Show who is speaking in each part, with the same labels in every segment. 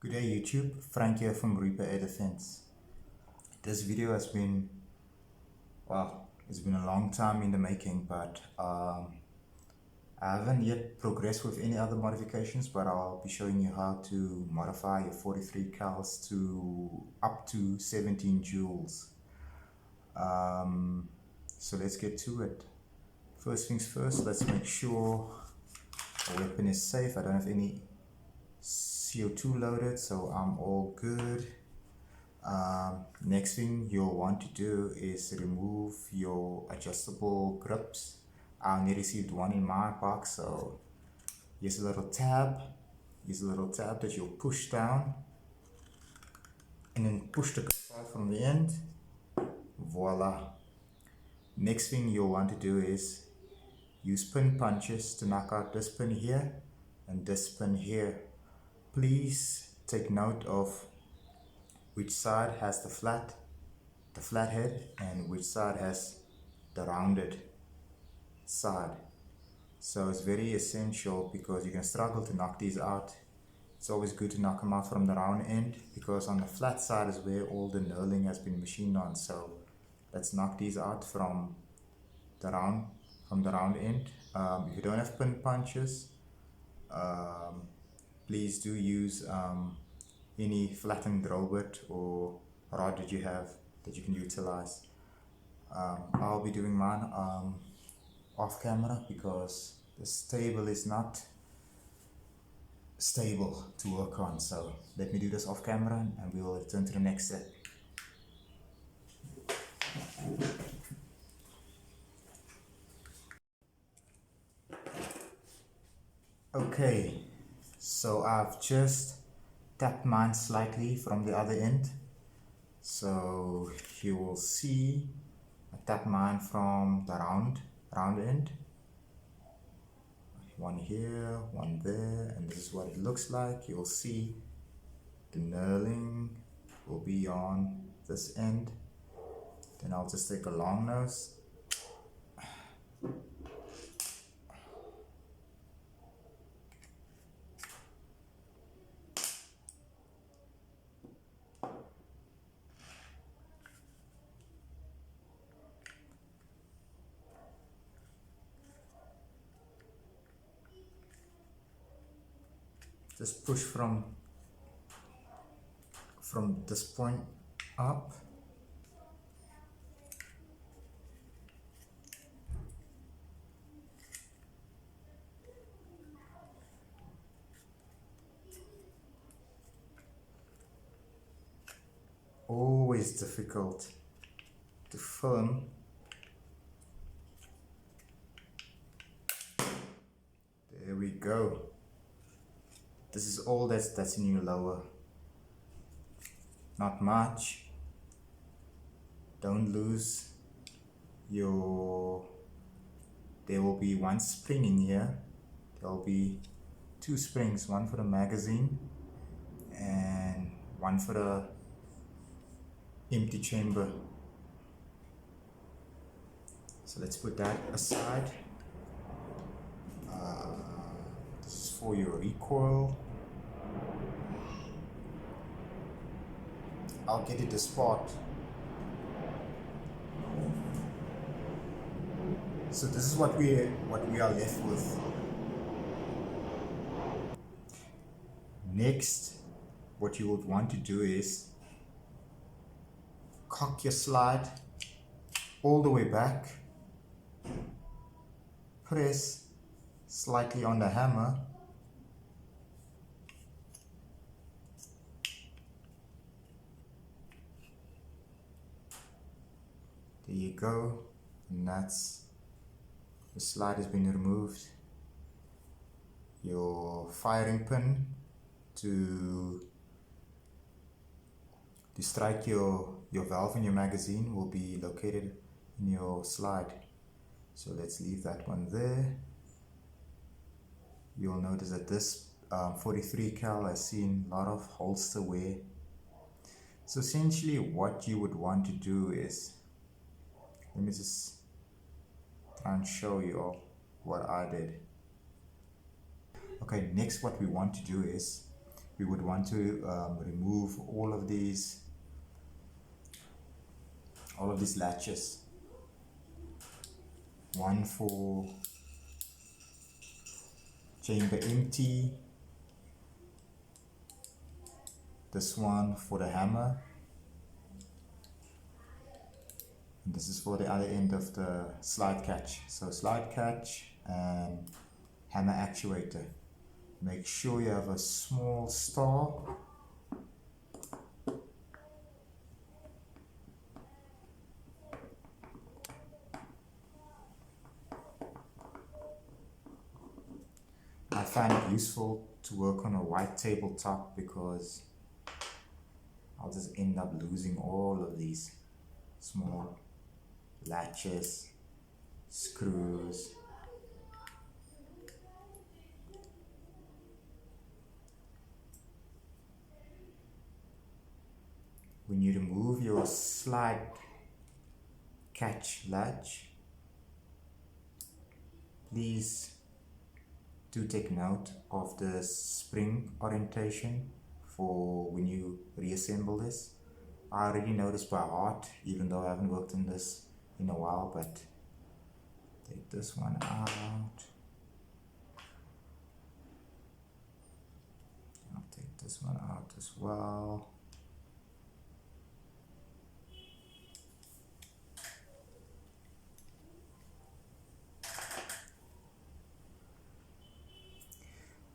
Speaker 1: Good day YouTube, Frank here from Reaper Air Defense. This video has been, it's been a long time in the making, but I haven't yet progressed with any other modifications, but I'll be showing you how to modify your 43 cals to up to 17 joules. So let's get to it. First things first, let's make sure the weapon is safe. I don't have any CO2 loaded, so I'm all good. Next thing you'll want to do is remove your adjustable grips. I only received one in my box, so here's a little tab. Here's a little tab that you'll push down and then push the grip out from the end. Voila. Next thing you'll want to do is use pin punches to knock out this pin here and this pin here. Please take note of which side has the flat head and which side has the rounded side. So it's very essential because you can struggle to knock these out. It's always good to knock them out from the round end because on the flat side is where all the knurling has been machined on. So let's knock these out from the round end. If you don't have pin punches, please do use any flattened drill bit or rod that you have that you can utilize. I'll be doing mine off camera because this table is not stable to work on. So let me do this off camera and we will return to the next step. Okay, so I've just tapped mine slightly from the other end. So you will see I tap mine from the round end. One here, one there, and this is what it looks like. You'll see the knurling will be on this end. Then I'll just take a long nose. Just push from this point up. Always difficult to film. There we go. This is all that's in your lower. Not much. Don't lose your. There will be one spring in here. There will be two springs, one for the magazine and one for the empty chamber. So let's put that aside. This is for your recoil. I'll get it the spot. So this is what we are left with. Next, what you would want to do is cock your slide all the way back, press slightly on the hammer, there you go, and that's the slide has been removed. Your firing pin to strike your valve in your magazine will be located in your slide. So let's leave that one there. You'll notice that this 43 cal has seen a lot of holster wear. So essentially what you would want to do is, let me just try and show you all what I did. Okay, next what we want to do is we would want to remove all of these latches. One for chamber empty, this one for the hammer, and this is for the other end of the slide catch. So slide catch and hammer actuator. Make sure you have a small star. I find it useful to work on a white tabletop because I'll just end up losing all of these small latches, screws. When you remove your slide catch latch, please do take note of the spring orientation for when you reassemble this. I already know this by heart, even though I haven't worked on this in a while, but take this one out. I'll take this one out as well.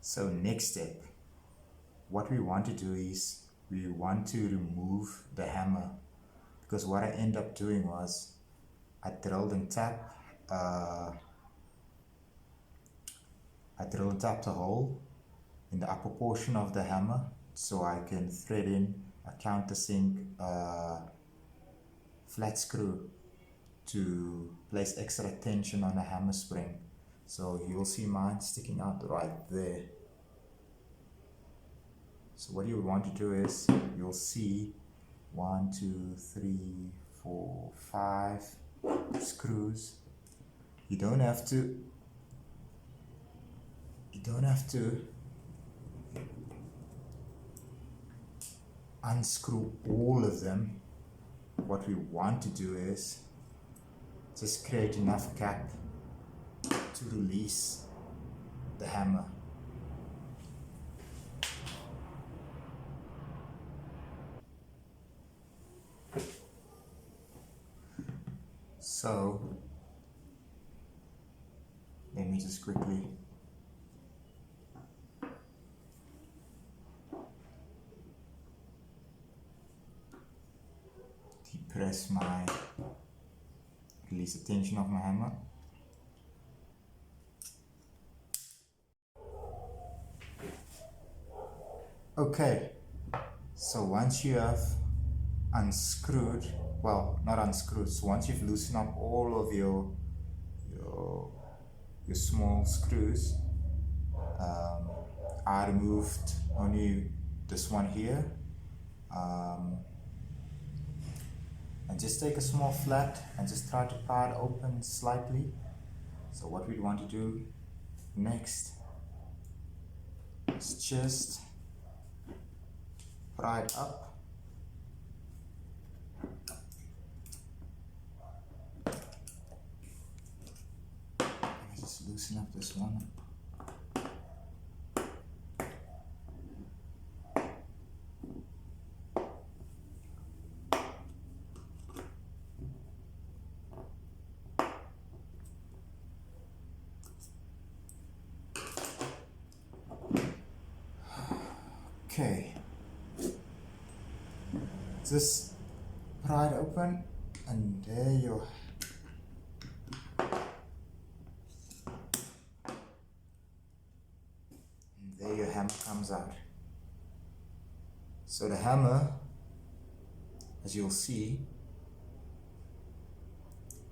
Speaker 1: So next step, what we want to do is we want to remove the hammer, because what I end up doing was I drilled and tapped the hole in the upper portion of the hammer so I can thread in a countersink flat screw to place extra tension on the hammer spring. So you'll see mine sticking out right there. So what you would want to do is, you'll see 1, 2, 3, 4, 5 screws. You don't have to unscrew all of them. What we want to do is just create enough gap to release the hammer. So let me just quickly depress release the tension of my hammer. Okay, so once you have unscrewed, well, not unscrewed, so once you've loosened up all of your small screws, I removed only this one here, and just take a small flat and just try to pry it open slightly. So what we want to do next is just pry it up. I just loosen up this one. Okay, just pry it open, and there your hammer comes out. So the hammer, as you'll see,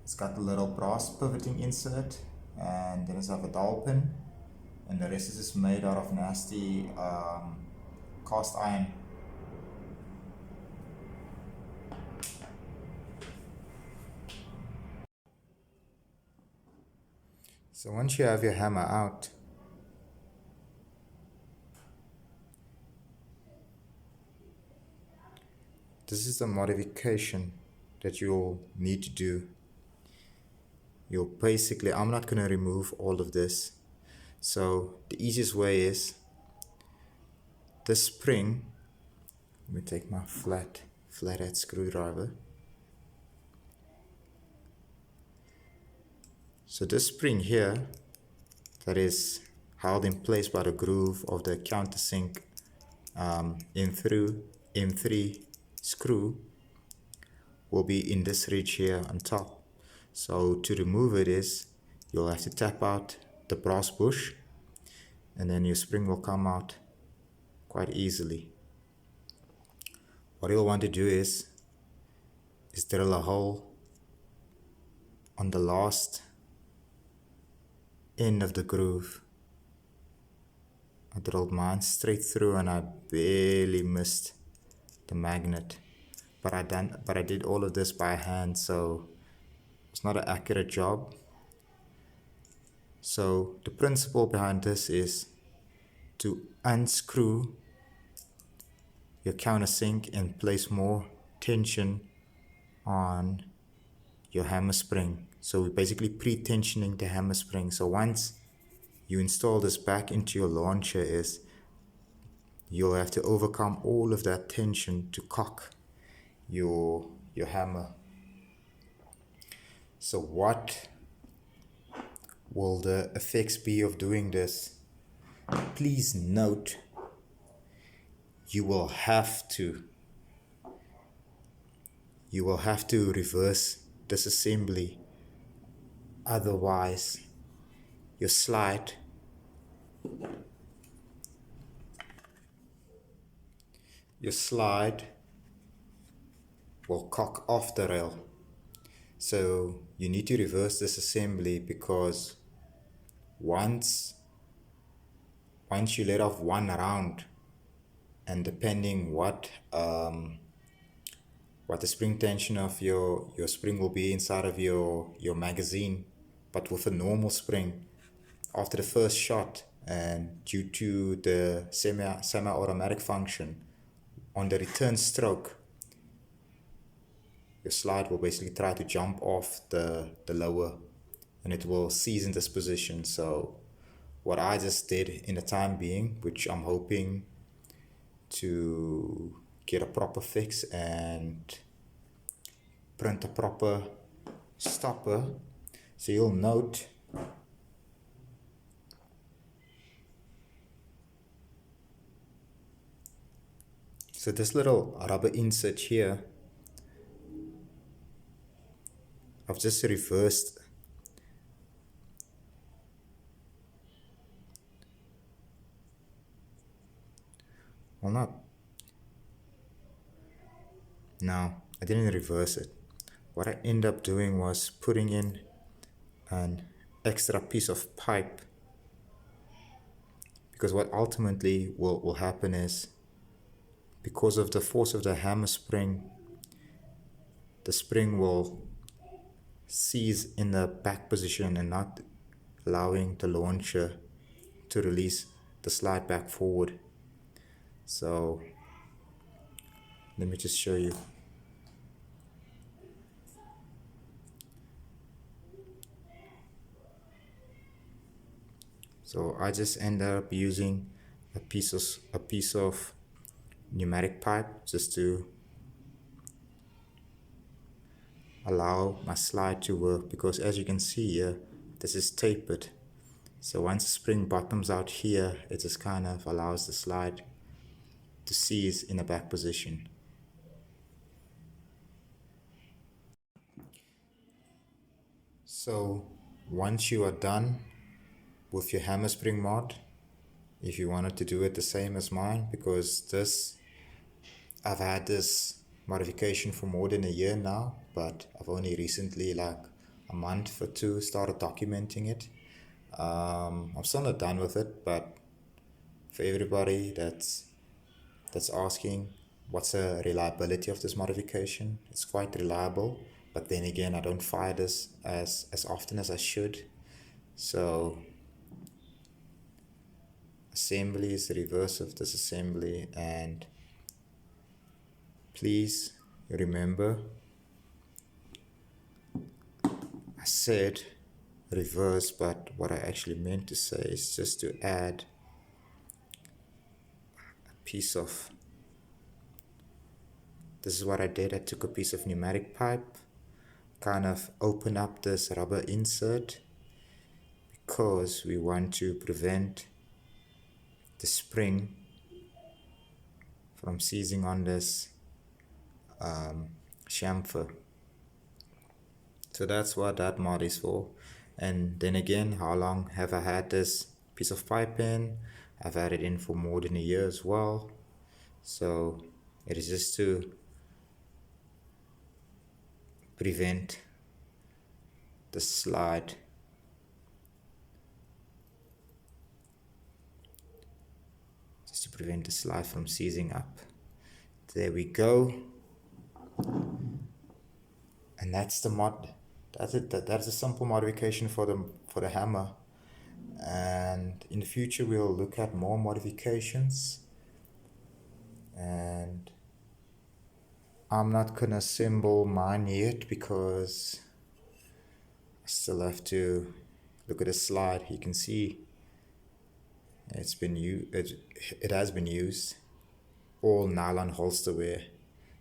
Speaker 1: it's got the little brass pivoting insert, and then it's have a dowel pin, and the rest is just made out of nasty cast iron. So once you have your hammer out, this is the modification that you'll need to do. You'll basically, I'm not going to remove all of this. So the easiest way is this spring. Let me take my flathead screwdriver. So this spring here, that is held in place by the groove of the countersink M3 screw, will be in this ridge here on top. So to remove it is, you'll have to tap out the brass bush, and then your spring will come out quite easily. What you'll want to do is drill a hole on the last end of the groove. I drilled mine straight through and I barely missed the magnet, but I did all of this by hand, so it's not an accurate job. So the principle behind this is to unscrew your countersink and place more tension on your hammer spring. So we're basically pre-tensioning the hammer spring. So once you install this back into your launcher, you'll have to overcome all of that tension to cock your hammer. So what will the effects be of doing this? Please note, you will have to reverse this assembly, otherwise your slide will cock off the rail. So you need to reverse this assembly, because once you let off one round, and depending what the spring tension of your spring will be inside of your magazine, but with a normal spring, after the first shot, and due to the semi-automatic function, on the return stroke, your slide will basically try to jump off the lower, and it will seize in this position. So what I just did in the time being, which I'm hoping to get a proper fix and print a proper stopper. So you'll note so this little rubber insert here, I've just reversed no, I didn't reverse it. What I ended up doing was putting in an extra piece of pipe, because what ultimately will happen is, because of the force of the hammer spring, the spring will seize in the back position and not allowing the launcher to release the slide back forward. So let me just show you. So I just end up using a piece of pneumatic pipe just to allow my slide to work, because as you can see here, this is tapered. So once the spring bottoms out here, it just kind of allows the slide to seize in the back position. So once you are done with your hammer spring mod, if you wanted to do it the same as mine, because I've had this modification for more than a year now, but I've only recently, like a month or two, started documenting it. I'm still not done with it, but for everybody that's asking what's the reliability of this modification, it's quite reliable, but then again, I don't fire this as often as I should. So assembly is the reverse of this assembly, and please remember I said reverse, but what I actually meant to say is just to add a piece of, this is what I did. I took a piece of pneumatic pipe, kind of open up this rubber insert, because we want to prevent the spring from seizing on this chamfer. So that's what that mod is for. And then again, how long have I had this piece of pipe in? I've had it in for more than a year as well. So it is just to prevent the slide. Just to prevent the slide from seizing up. There we go. And that's the mod. That's it. That's a simple modification for the hammer. And in the future we'll look at more modifications. And I'm not gonna assemble mine yet because I still have to look at the slide. You can see it's been it has been used. All nylon holster wear.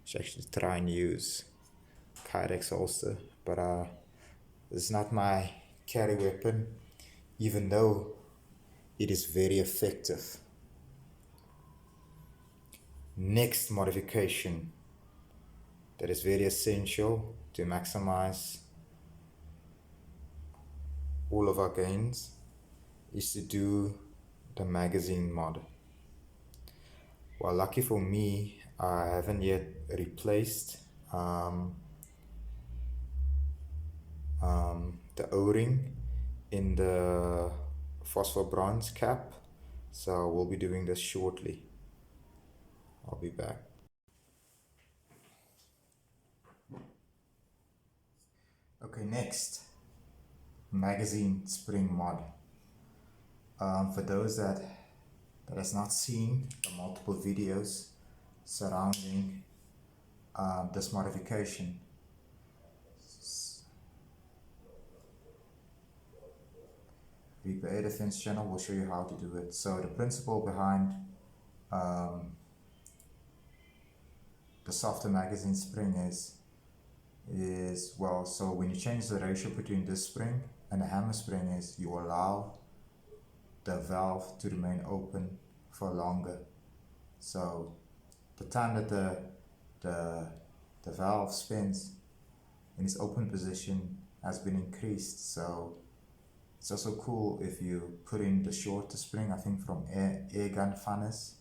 Speaker 1: Should actually try and use Kydex holster, but it's not my carry weapon, even though it is very effective. Next modification that is very essential to maximize all of our gains is to do the magazine mod. Well, lucky for me, I haven't yet replaced the O-ring in the phosphor bronze cap, so we'll be doing this shortly. I'll be back. Okay, next, magazine spring mod. For those that has not seen the multiple videos surrounding this modification, Reaper Air Defense channel will show you how to do it. So the principle behind the softer magazine spring is well, so when you change the ratio between this spring and the hammer spring is you allow the valve to remain open for longer. So the time that the valve spends in its open position has been increased. So it's also cool if you put in the shorter spring, I think from air gun funners.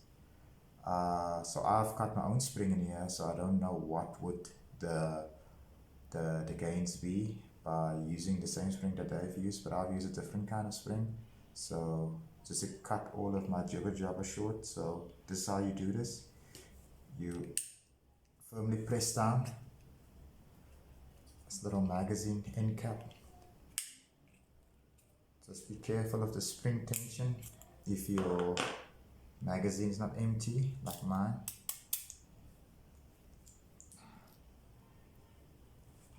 Speaker 1: So I've got my own spring in here, so I don't know what would the gains be by using the same spring that they've used, but I've used a different kind of spring. So just to cut all of my jibber jabber short. So this is how you do this. You firmly press down this little magazine end cap. Just be careful of the spring tension if your magazine is not empty like mine.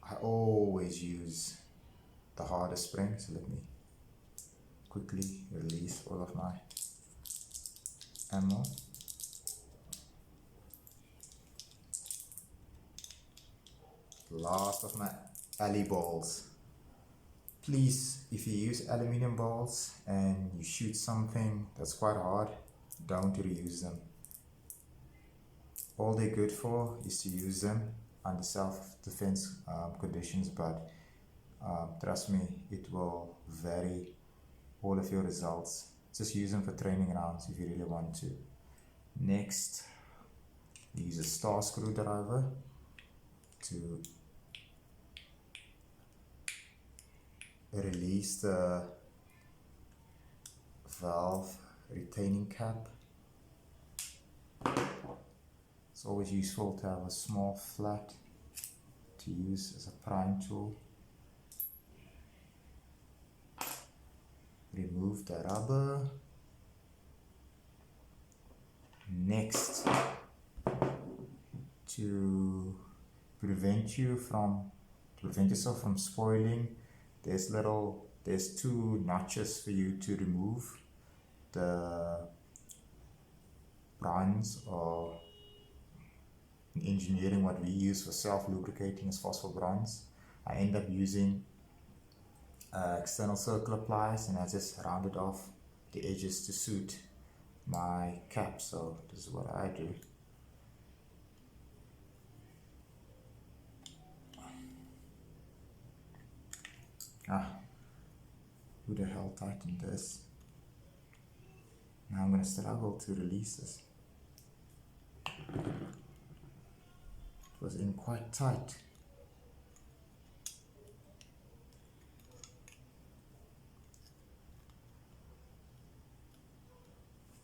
Speaker 1: I always use the harder spring, so let me quickly release all of my ammo. Last of my alley balls. Please, if you use aluminium balls and you shoot something that's quite hard, don't reuse them. All they're good for is to use them under self-defense conditions, but trust me, it will vary all of your results. Just use them for training rounds if you really want to. Next, use a star screwdriver to release the valve retaining cap. It's always useful to have a small flat to use as a prime tool. Remove the rubber. Next, to prevent yourself from spoiling, there's two notches for you to remove the bronze, or in engineering what we use for self-lubricating is phosphor bronze. I end up using external circular pliers, and I just rounded off the edges to suit my cap. So this is what I do. Who the hell tightened this? Now I'm gonna struggle to release this. It was in quite tight.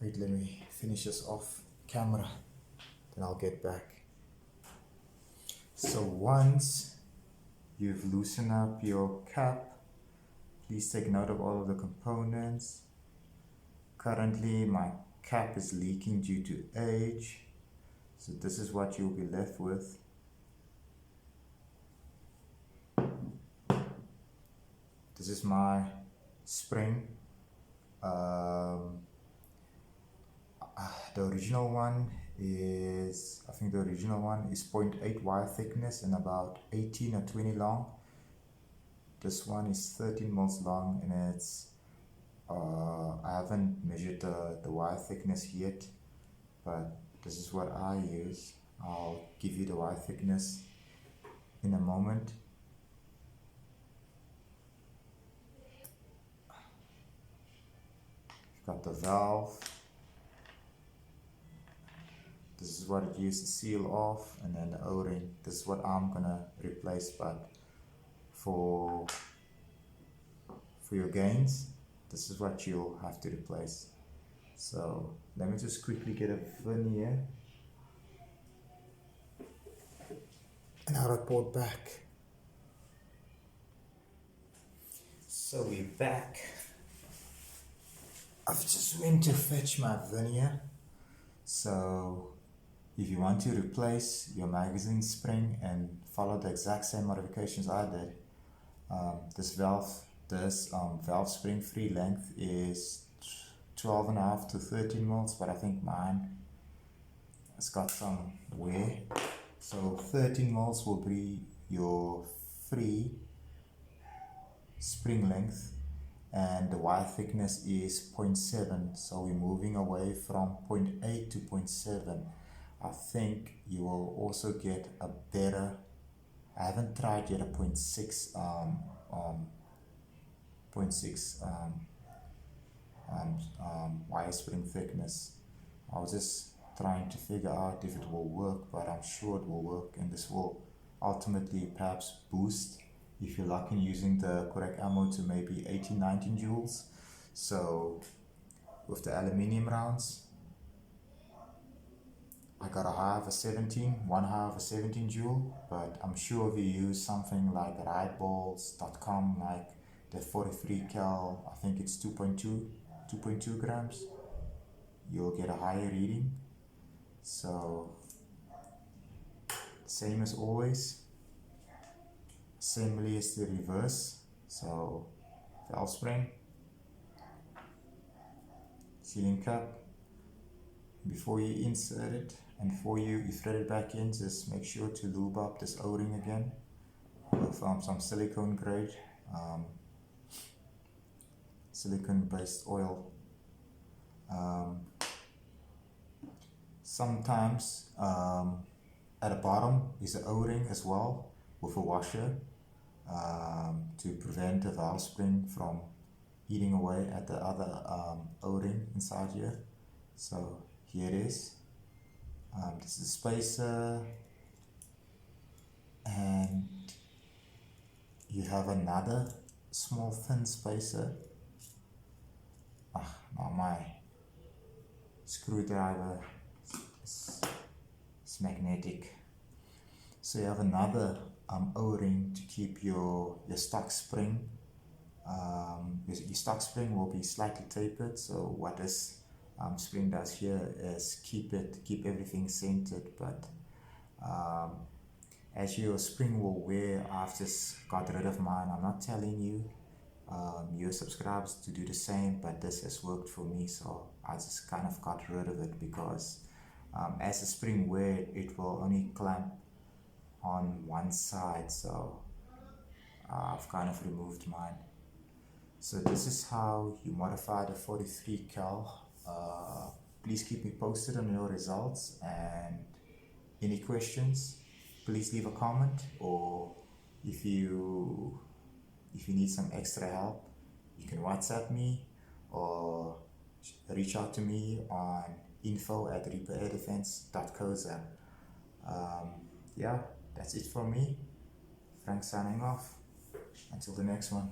Speaker 1: Wait, let me finish this off camera, then I'll get back. So once you've loosened up your cap, please take note of all of the components. Currently my cap is leaking due to age, so this is what you'll be left with. This is my spring. The original one is, I think the original one is 0.8 wire thickness and about 18 or 20 long. This one is 13 mils long, and it's I haven't measured the wire thickness yet, but this is what I use. I'll give you the wire thickness in a moment. You've got the valve. This is what it used to seal off, and then the O-ring. This is what I'm gonna replace, but for your gains, this is what you'll have to replace. So let me just quickly get a vernier and I'll report back. So we're back. I've just went to fetch my vernier. So if you want to replace your magazine spring and follow the exact same modifications I did, this valve spring free length is 12.5 to 13 mils, but I think mine has got some wear. So 13 mils will be your free spring length, and the wire thickness is 0.7. So we're moving away from 0.8 to 0.7. I think you will also get a better, I haven't tried yet a 0.6 wire spring thickness. I was just trying to figure out if it will work, but I'm sure it will work, and this will ultimately perhaps boost, if you're lucky using the correct ammo, to maybe 18-19 joules. So with the aluminium rounds, I got a high of a 17, one high of a 17 joule, but I'm sure if you use something like rideballs.com, like the 43 cal, I think it's 2.2 grams, you'll get a higher reading. So same as always, assembly is the reverse. So valve spring, sealing cap. Before you insert it and before you thread it back in, just make sure to lube up this O-ring again with some silicone grade silicone based oil. Sometimes at the bottom is an O-ring as well with a washer to prevent the valve spring from eating away at the other O-ring inside here. So here it is. This is a spacer, and you have another small thin spacer. Now my screwdriver is magnetic. So you have another O-ring to keep your stock spring. Your stock spring will be slightly tapered, so what this spring does here is keep everything centered, but As your spring will wear, I've just got rid of mine. I'm not telling you your subscribers to do the same, but this has worked for me, so I just kind of got rid of it because as the spring wear, it will only clamp on one side, so I've kind of removed mine. So this is how you modify the 43 cal. Please keep me posted on your results, and any questions, please leave a comment, or if you need some extra help, you can WhatsApp me or reach out to me on info@reaperaddefense.co.za. Yeah, that's it from me. Frank signing off. Until the next one.